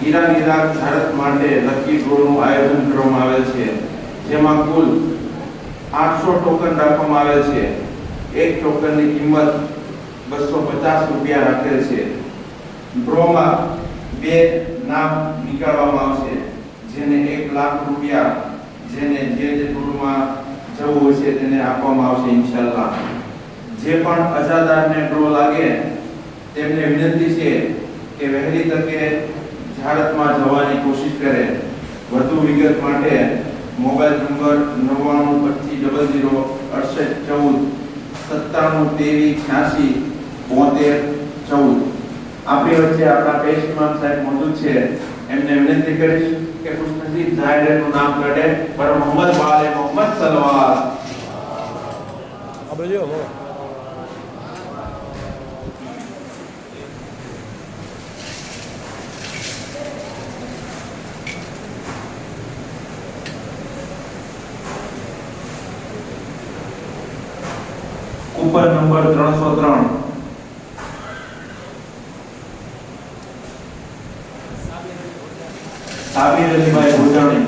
Iran Bharat માટે lucky ડ્રોનું આયોજન કરવામાં આવેલ છે, જેમાં કુલ 800 ટોકન રાખવામાં આવેલ છે। એક ટોકનની કિંમત 250 રૂપિયા રાખેલ છે। ડ્રોમાં બે નામ નીકાળવામાં આવશે, જેને 1 લાખ રૂપિયા જેને જે ટૂરમાં જવું હશે તેને આપવામાં આવશે ઇન્શાઅલ્લાહ। જે પણ અજાદારને ડ્રો લાગે તેમને વિનંતી છે કે વહેલી તકે ભારતમાં જવાની કોશિશ કરે। વધુ વિગત માટે મોબાઈલ નંબર 992500 6814 972386 આપણી વચ્ચે આપણા પેશ ઇમામ સાહેબ મોજૂદ છે। એમને વિનંતી કરીશ કે ખુશનસીબ જાહેરનું નામ કાઢે પર મોહમ્મદ વાલે મોહમ્મદ સલવાત। આપણે જો coupon number 303 Sabir Alibhai Bhojani.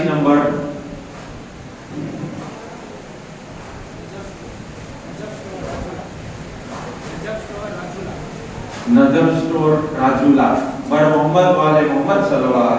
Number नजर स्टोर राजूला पर मोहम्मद वाले मोहम्मद सलवार।